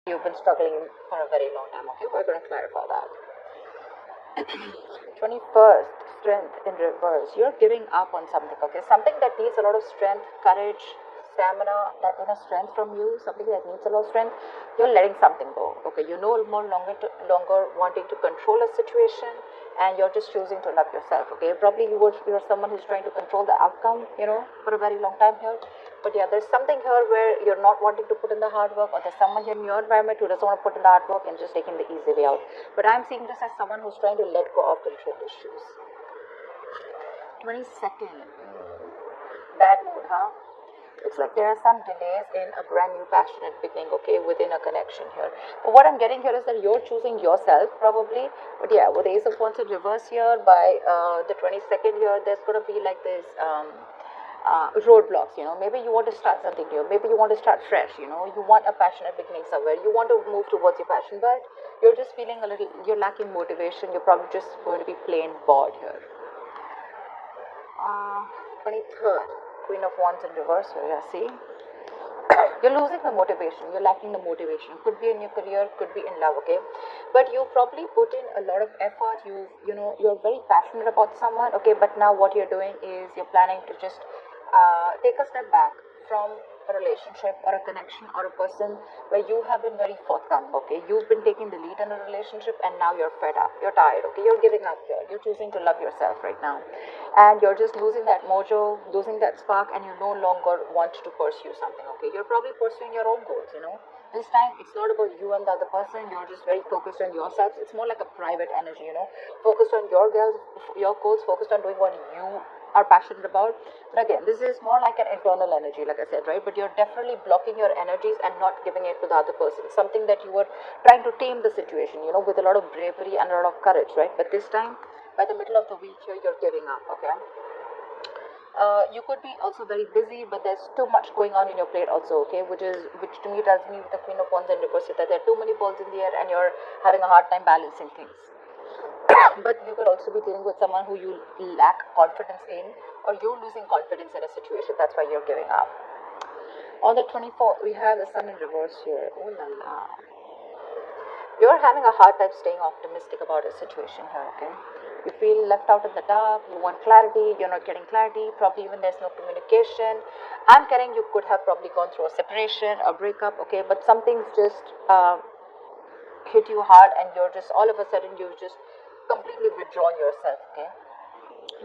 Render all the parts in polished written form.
you've been struggling for a very long time. Okay, we're going to clarify that. 21st, strength in reverse. You're giving up on something, okay? Something that needs a lot of strength, courage, stamina, that inner strength from you, something that needs a lot of strength, you're letting something go, okay? You're no more longer wanting to control a situation, and you're just choosing to love yourself, okay? Probably you're someone who's trying to control the outcome, for a very long time here. But yeah, there's something here where you're not wanting to put in the hard work, or there's someone here in your environment who doesn't want to put in the hard work and just taking the easy way out. But I'm seeing this as someone who's trying to let go of control issues. 22nd, bad mood, huh? It's like there are some delays in a brand new passionate beginning, okay, within a connection here. But what I'm getting here is that you're choosing yourself, probably. But yeah, with the Ace of Wands in reverse here, by the 22nd here, there's going to be like this roadblocks. Maybe you want to start something new, maybe you want to start fresh. You want a passionate beginning somewhere, you want to move towards your passion, but you're just feeling you're lacking motivation, you're probably just going to be plain bored here. 23rd, Queen of Wands in reverse here. Yeah, see, you're losing the motivation, you're lacking the motivation. Could be in your career, could be in love, okay? But you probably put in a lot of effort. You're very passionate about someone, okay? But now what you're doing is you're planning to just take a step back from a relationship or a connection or a person where you have been very forthcoming, okay? You've been taking the lead in a relationship, and now you're fed up, you're tired, okay? You're giving up here, you're choosing to love yourself right now, and you're just losing that mojo, losing that spark, and you no longer want to pursue something, okay? You're probably pursuing your own goals. This time it's not about you and the other person, you're just very focused on yourself. It's more like a private energy, focused on your goals, focused on doing what you are passionate about. But again, this is more like an internal energy, like I said, right? But you're definitely blocking your energies and not giving it to the other person. Something that you were trying to tame the situation, with a lot of bravery and a lot of courage, right? But this time, by the middle of the week here, you're giving up, okay? You could be also very busy, but there's too much going on in your plate also, okay? Which to me tells me with the Queen of Wands and reverse that there are too many balls in the air and you're having a hard time balancing things. But you could also be dealing with someone who you lack confidence in, or you're losing confidence in a situation. That's why you're giving up. On the 24th, we have the Sun in reverse here. Oh la la. You're having a hard time staying optimistic about a situation here, okay? You feel left out in the dark, you want clarity, you're not getting clarity, probably even there's no communication. I'm getting you could have probably gone through a separation, a breakup, okay? But something's just hit you hard, and you're just, all of a sudden, you've just completely withdrawn yourself, okay?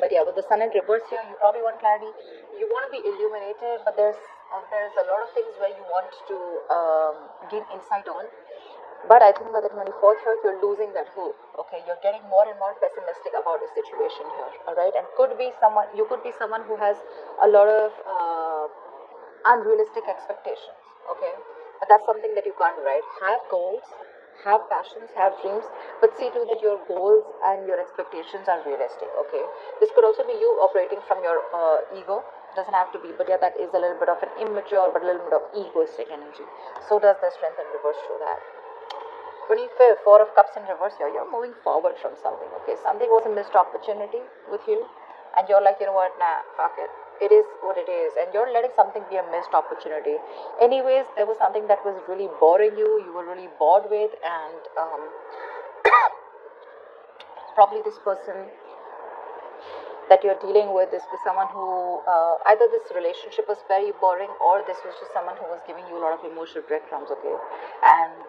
But yeah, with the Sun in reverse here, you probably want clarity. You want to be illuminated, but there's a lot of things where you want to gain insight on. But I think by the 24th here, you're losing that hope. Okay, you're getting more and more pessimistic about the situation here. All right, and you could be someone who has a lot of unrealistic expectations. Okay, but that's something that you can't do, right? Have goals, have passions, have dreams, but see to that your goals and your expectations are realistic. Okay, this could also be you operating from your ego. Doesn't have to be, but yeah, that is a little bit of an immature but a little bit of egoistic energy. So does the strength and reverse show that. 25th, Four of Cups in reverse here. You're moving forward from something, okay? Something was a missed opportunity with you, and you're like, you know what, nah, fuck it. It is what it is, and you're letting something be a missed opportunity. Anyways, there was something that was really boring you were really bored with, and probably this person that you're dealing with is someone who either this relationship was very boring, or this was just someone who was giving you a lot of emotional breadcrumbs, okay? And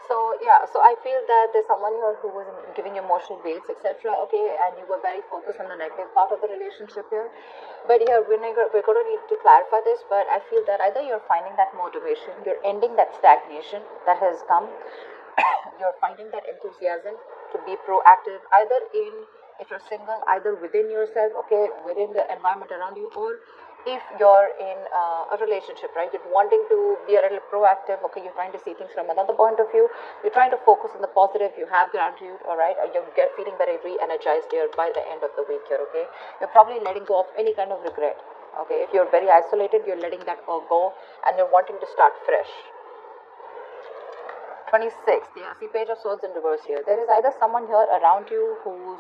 so I feel that there's someone here who was giving you emotional weights, etc. Okay, and you were very focused on the negative part of the relationship here. But here we're going to need to clarify this. But I feel that either you're finding that motivation, you're ending that stagnation that has come, you're finding that enthusiasm to be proactive, either if you're single, either within yourself, okay, within the environment around you, or if you're in a relationship, right? You're wanting to be a little proactive, okay? You're trying to see things from another point of view. You're trying to focus on the positive. You have gratitude, all right? Or you're feeling very re-energized here by the end of the week here, okay? You're probably letting go of any kind of regret, okay? If you're very isolated, you're letting that go, and you're wanting to start fresh. 26th, yeah, see, Page of Swords in reverse here. There is either someone here around you who's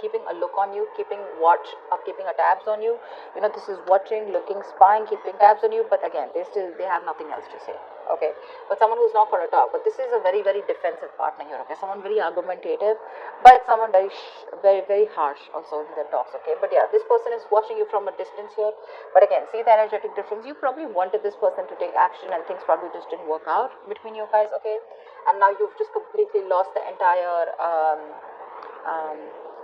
keeping a look on you, keeping a tabs on you. This is watching, looking, spying, keeping tabs on you. But again, they have nothing else to say. Okay, but someone who's not going to talk. But this is a very, very defensive partner here. Okay, someone very argumentative, but someone very, very harsh also in their talks. Okay, but yeah, this person is watching you from a distance here. But again, see the energetic difference. You probably wanted this person to take action, and things probably just didn't work out between you guys. Okay, and now you've just completely lost the entire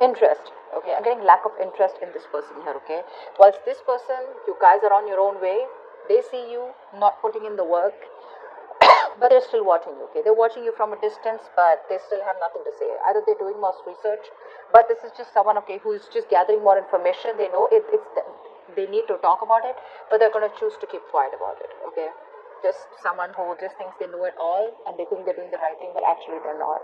interest. Okay, I'm getting lack of interest in this person here. Okay, whilst this person, you guys are on your own way. They see you not putting in the work, but they're still watching you. Okay, they're watching you from a distance, but they still have nothing to say. Either they're doing more research, but this is just someone, okay, who's just gathering more information. They know they need to talk about it, but they're going to choose to keep quiet about it. Okay, just someone who just thinks they know it all and they think they're doing the right thing, but actually they're not.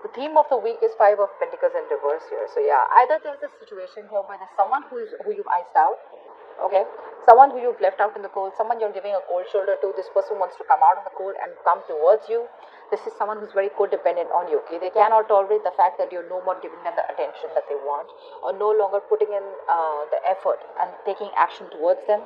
The theme of the week is Five of Pentacles in reverse here. So yeah, either there's a situation here where there's someone who you've iced out. Okay, someone who you've left out in the cold, someone you're giving a cold shoulder to. This person wants to come out of the cold and come towards you. This is someone who's very codependent on you. Okay, they cannot tolerate the fact that you're no more giving them the attention that they want, or no longer putting in the effort and taking action towards them,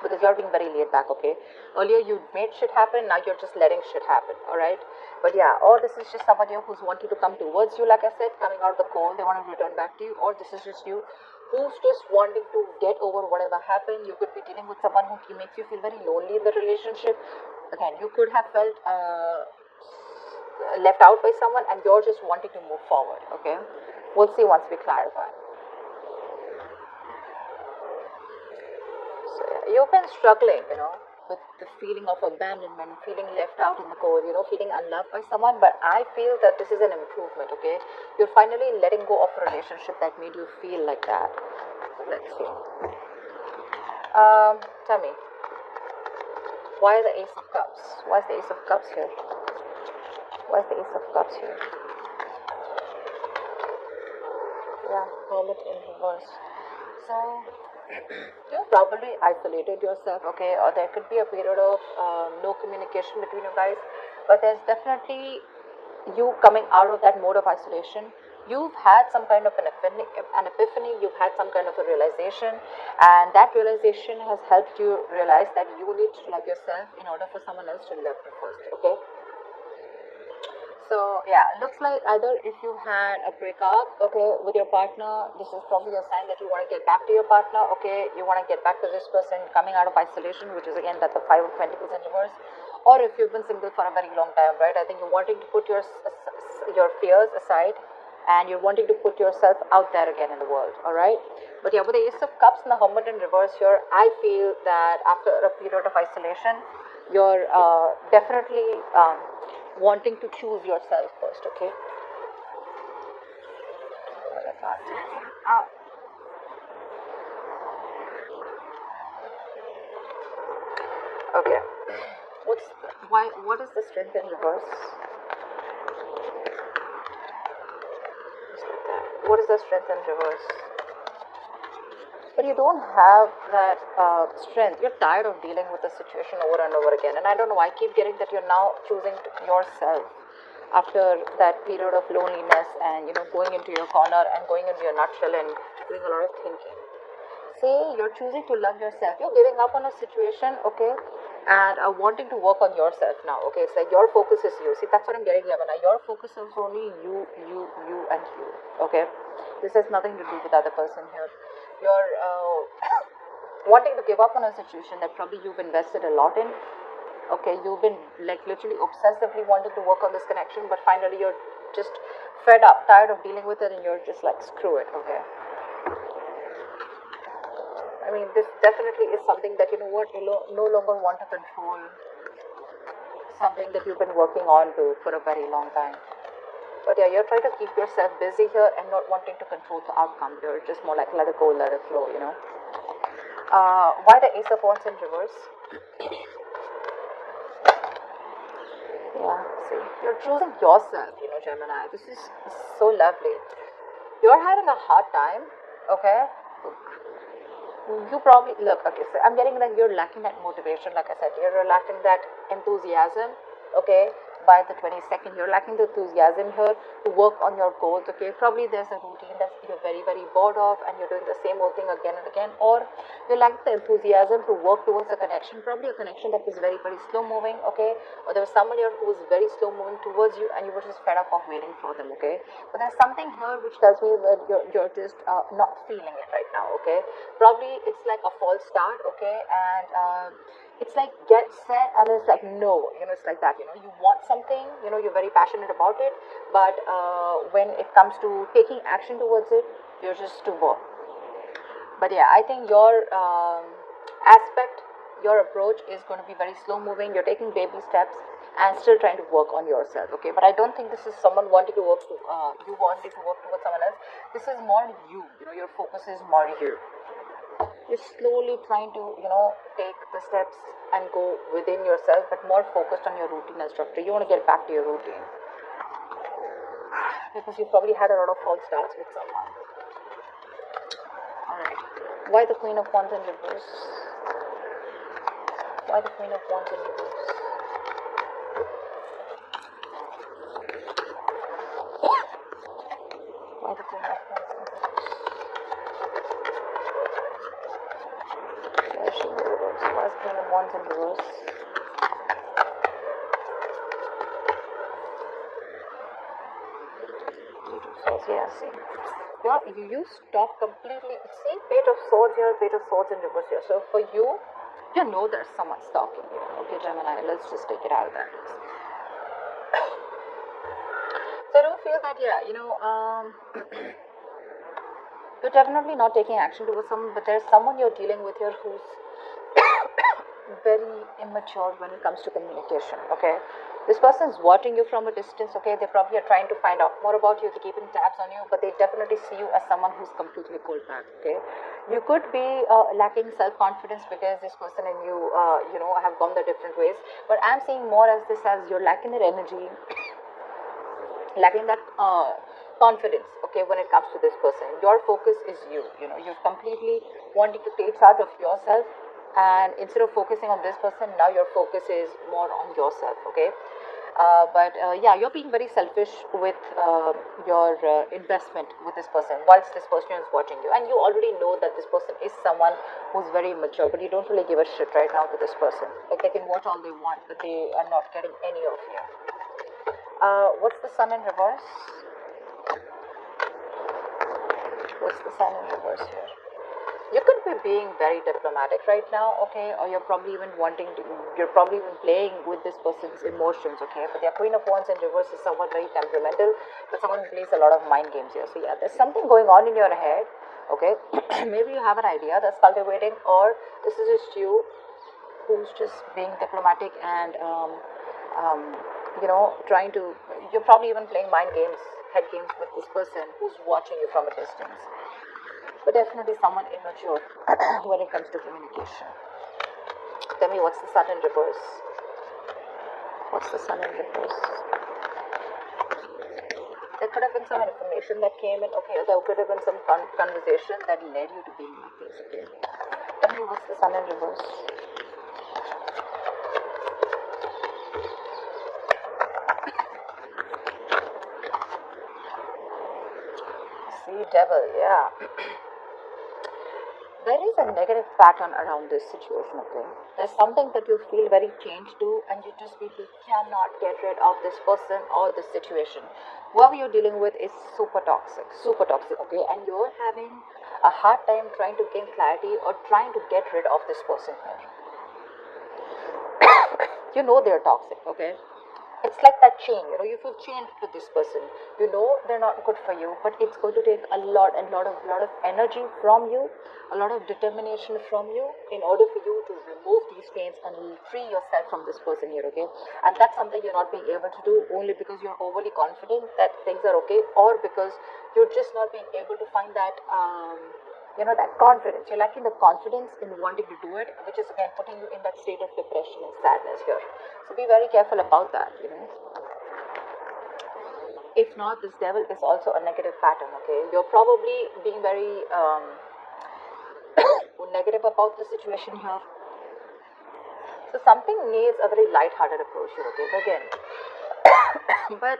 because you're being very laid back. Okay, earlier you made shit happen, now you're just letting shit happen. All right, but yeah, or this is just somebody who's wanting to come towards you, like I said, coming out of the cold, they want to return back to you, or this is just you who's just wanting to get over whatever happened. You could be dealing with someone who makes you feel very lonely in the relationship. Again, you could have felt left out by someone, and you're just wanting to move forward. Okay, we'll see once we clarify. So yeah, you've been struggling, with the feeling of abandonment, feeling left out in the cold, feeling unloved by someone. But I feel that this is an improvement. Okay, you're finally letting go of a relationship that made you feel like that. Let's see. Tell me, why the Ace of Cups? Why is the Ace of Cups here? Why is the Ace of Cups here? Yeah, Hermit in reverse. So you probably isolated yourself, okay, or there could be a period of no communication between you guys, but there's definitely you coming out of that mode of isolation. You've had some kind of an epiphany, you've had some kind of a realization, and that realization has helped you realize that you need to love yourself in order for someone else to love you first. Okay, so yeah, looks like either if you had a breakup, okay, with your partner, this is probably a sign that you want to get back to your partner. Okay, you want to get back to this person coming out of isolation, which is again that the Five of Pentacles in reverse. Or if you've been single for a very long time, right? I think you're wanting to put your fears aside, and you're wanting to put yourself out there again in the world. All right, but yeah, with the Ace of Cups and the Hermit in reverse here, I feel that after a period of isolation, you're definitely wanting to choose yourself first. Okay, okay, what is the Strength in reverse? What is the Strength in reverse? But you don't have that strength. You're tired of dealing with the situation over and over again. And I don't know, I keep getting that you're now choosing yourself after that period of loneliness and, going into your corner and going into your nutshell and doing a lot of thinking. See, you're choosing to love yourself. You're giving up on a situation, okay, and wanting to work on yourself now. Okay, it's like your focus is you. See, that's what I'm getting, Gemini. Your focus is only you, and you. Okay, this has nothing to do with the other person here. You're wanting to give up on a situation that probably you've invested a lot in. Okay, you've been like literally obsessively wanting to work on this connection, but finally you're just fed up, tired of dealing with it, and you're just like, screw it. Okay, I mean, this definitely is something that, you no longer want to control, something that you've been working on for a very long time. But yeah, you're trying to keep yourself busy here and not wanting to control the outcome. You're just more like, let it go, let it flow, Why the Ace of Wands in reverse? Yeah, see, you're choosing yourself, Gemini. This is so lovely. You're having a hard time, okay? You probably, look, okay, so I'm getting that you're lacking that motivation, like I said. You're lacking that enthusiasm, okay? by the 22nd. You're lacking the enthusiasm here to work on your goals, okay? Probably there's a routine that you're very, very bored of and you're doing the same old thing again and again, or you're lacking the enthusiasm to work towards a connection, probably a connection that is very, very slow moving, okay? Or there was someone here who was very slow moving towards you and you were just fed up of waiting for them, okay? But there's something here which tells me that you're just not feeling it right now, okay? Probably it's like a false start, okay? And it's like get set and it's like no, it's like that, you want something, you're very passionate about it, but when it comes to taking action towards it, you're just too bored. But yeah, I think your aspect, your approach is going to be very slow moving. You're taking baby steps and still trying to work on yourself, okay? But I don't think this is someone wanting to work to you wanting to work towards someone else. This is more you, your focus is more you. You're slowly trying to take the steps and go within yourself, but more focused on your routine and structure. You want to get back to your routine because you probably had a lot of false starts with someone. All right, why the Queen of Wands in reverse? Why the Queen of Wands in reverse? Why the Queen of Wands in reverse? Why is she in reverse? Why is the Queen of Wands in reverse? Yeah, see. You stop completely. See, Page of Swords here, Page of Swords in reverse here. So for you, there's someone stalking you. Okay, Gemini, let's just take it out of that. So I don't feel that, you're definitely not taking action towards someone, but there's someone you're dealing with here who's very immature when it comes to communication, okay? This person's watching you from a distance, okay? They probably are trying to find out more about you, they're keeping tabs on you, but they definitely see you as someone who's completely cold back, okay? You could be lacking self-confidence because this person and you, have gone their different ways, but I'm seeing more as this as you're lacking that energy, lacking that confidence, okay, when it comes to this person. Your focus is you're completely wanting to take charge of yourself, and instead of focusing on this person, now your focus is more on yourself, okay? You're being very selfish with your investment with this person whilst this person is watching you, and you already know that this person is someone who's very immature, but you don't really give a shit right now to this person. Like, they can watch all they want, but they are not getting any of you. What's the Sun in reverse? What's the Sun in reverse here? You could be being very diplomatic right now, okay? Or you're probably even playing with this person's emotions, okay? But the Queen of Wands in reverse is someone very temperamental, but someone who plays a lot of mind games here. So yeah, there's something going on in your head, okay? Maybe you have an idea that's cultivating, or this is just you who's just being diplomatic and you're probably even playing mind games, head games with this person who's watching you from a distance. But definitely someone immature when it comes to communication. Tell me, what's the Sun in reverse? What's the Sun in reverse? There could have been some information that came in, okay? There could have been some conversation that led you to being like this, okay? Tell me, what's the Sun in reverse? See, Devil, yeah. There is a negative pattern around this situation, okay? There's something that you feel very changed to, and you just feel you cannot get rid of this person or this situation. Whoever you're dealing with is super toxic, okay? And you're having a hard time trying to gain clarity or trying to get rid of this person here. They're toxic, okay? It's like that chain, you feel chained to this person. They're not good for you, but it's going to take a lot of energy from you, a lot of determination from you in order for you to remove these chains and free yourself from this person here, okay? And that's something you're not being able to do only because you're overly confident that things are okay, or because you're just not being able to find that that confidence. You're lacking the confidence in wanting to do it, which is again putting you in that state of depression and sadness here. So be very careful about that, If not, this Devil is also a negative pattern, okay? You're probably being very negative about the situation here. So something needs a very light-hearted approach here, okay? But again, But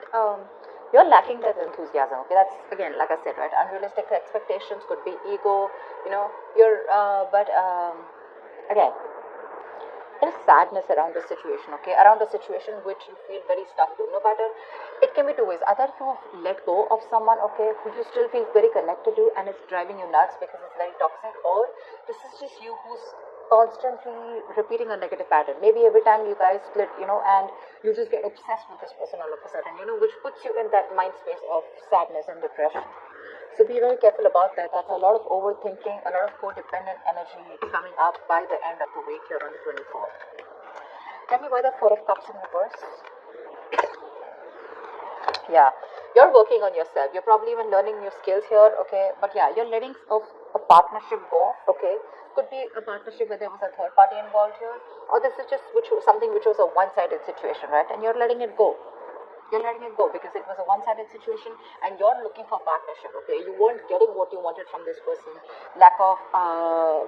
you're lacking that enthusiasm. Okay, that's again, like I said, right? Unrealistic expectations could be ego. You're but again, there's sadness around the situation, okay, around the situation which you feel very stuck to. No matter, it can be two ways. Either you let go of someone, okay, who you still feel very connected to and it's driving you nuts because it's very toxic, or this is just you who's constantly repeating a negative pattern. Maybe every time you guys split, and you just get obsessed with this person all of a sudden, which puts you in that mind space of sadness and depression. So be very careful about that. That's a lot of overthinking, a lot of codependent energy coming up by the end of the week here on the 24th. Tell me why the Four of Cups in reverse. Yeah, you're working on yourself. You're probably even learning new skills here, okay? But yeah, you're letting a partnership go, okay? Could be a partnership where there was a third party involved here, or this is just something which was a one-sided situation, right? And you're letting it go. You're letting it go because it was a one-sided situation and you're looking for partnership, okay? You weren't getting what you wanted from this person. Lack of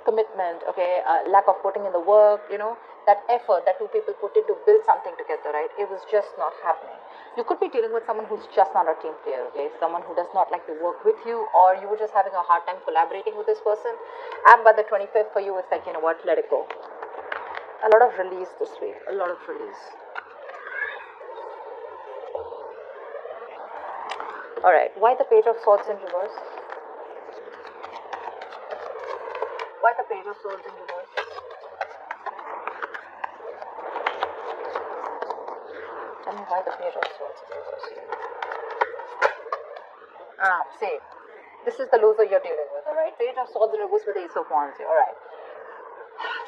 commitment, okay? Lack of putting in the work, that effort that two people put in to build something together, right? It was just not happening. You could be dealing with someone who's just not a team player, okay? Someone who does not like to work with you, or you were just having a hard time collaborating with this person. And by the 25th for you, it's like, you know what, let it go. A lot of release this week, a lot of release. Alright, why the Page of Swords in reverse? Why the Page of Swords in reverse? Tell me why the Page of Swords in reverse here. See, this is the loser you're dealing with. Alright, Page of Swords in reverse with Ace of Wands here. Alright.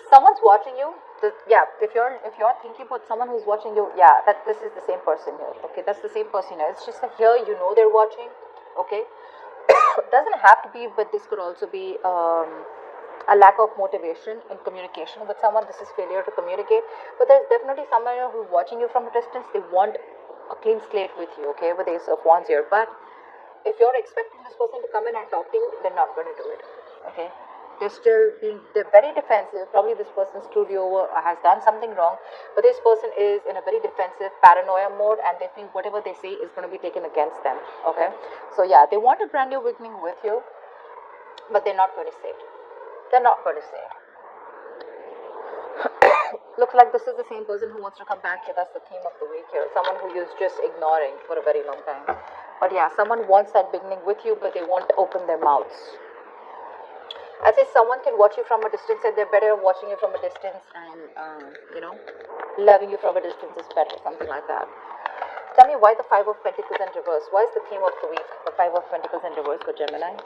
Someone's watching you. If you're thinking about someone who's watching you, that this is the same person here. Okay, that's the same person here. It's just that here they're watching. Okay, doesn't have to be, but this could also be a lack of motivation in communication with someone. This is failure to communicate. But there's definitely someone who's watching you from a distance. They want a clean slate with you. Okay, with Ace of Wands here. But if you're expecting this person to come in and talk to you, they're not going to do it. Okay. They're very defensive. Probably this person screwed you over or has done something wrong, but this person is in a very defensive paranoia mode and they feel whatever they say is going to be taken against them. Okay, so yeah, they want a brand new beginning with you, but they're not going to say it. They're not going to say it. Looks like this is the same person who wants to come back here. That's the theme of the week here. Someone who you're just ignoring for a very long time. But yeah, someone wants that beginning with you, but they won't open their mouths. I'd say someone can watch you from a distance and they're better watching you from a distance and, loving you from a distance is better, something like that. Tell me why the Five of Pentacles in reverse. Why is the theme of the week the Five of Pentacles in reverse for Gemini?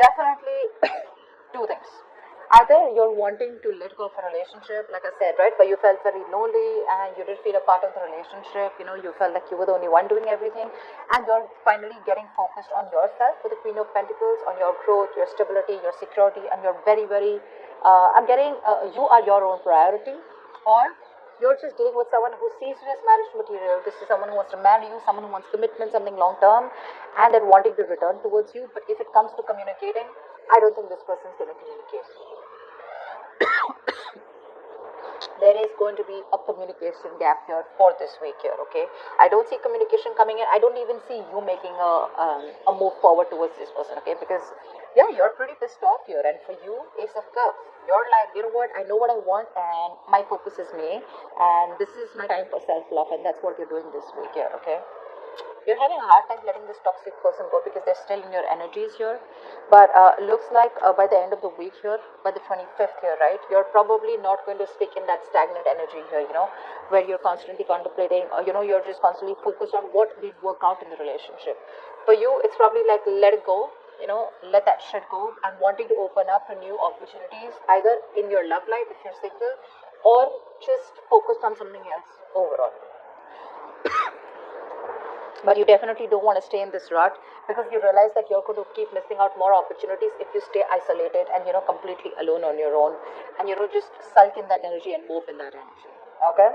Definitely two things. Either you're wanting to let go of a relationship, like I said, right, where you felt very lonely and you didn't feel a part of the relationship, you felt like you were the only one doing everything, and you're finally getting focused on yourself with the Queen of Pentacles, on your growth, your stability, your security, and you're very, very, you are your own priority, or you're just dealing with someone who sees you as marriage material. This is someone who wants to marry you, someone who wants commitment, something long term, and they're wanting to return towards you, but if it comes to communicating, I don't think this person's going to communicate. There is going to be a communication gap here for this week here, okay? I don't see communication coming in. I don't even see you making a move forward towards this person, okay? Because, yeah, you're pretty pissed off here. And for you, Ace of Cups, you're like, you know what? I know what I want and my focus is me. And this is my time for self-love. And that's what you're doing this week here, okay? You're having a hard time letting this toxic person go because they're still in your energies here. But looks like by the end of the week here, by the 25th here, right, you're probably not going to stick in that stagnant energy here, where you're constantly contemplating, or, you're just constantly focused on what did work out in the relationship. For you, it's probably like let it go, let that shit go, and wanting to open up to new opportunities, either in your love life if you're single, or just focused on something else overall. But you definitely don't want to stay in this rut because you realize that you're going to keep missing out more opportunities if you stay isolated and completely alone on your own, and just sulk in that energy and move in that energy. Okay,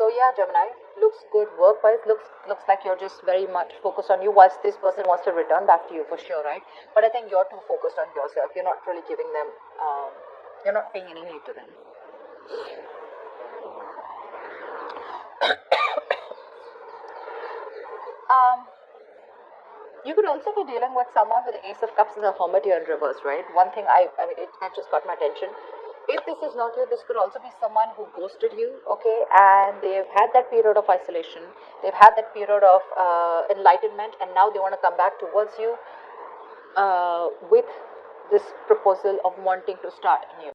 so yeah, Gemini, looks good work wise. Looks like you're just very much focused on you, whilst this person wants to return back to you for sure, right? But I think you're too focused on yourself. You're not really giving them You're not paying any heed to them. You could also be dealing with someone with the Ace of Cups and the Hermit here in reverse, right? One thing I mean, that just got my attention. If this is not you, this could also be someone who ghosted you, okay, and they've had that period of isolation, they've had that period of enlightenment, and now they want to come back towards you with this proposal of wanting to start anew.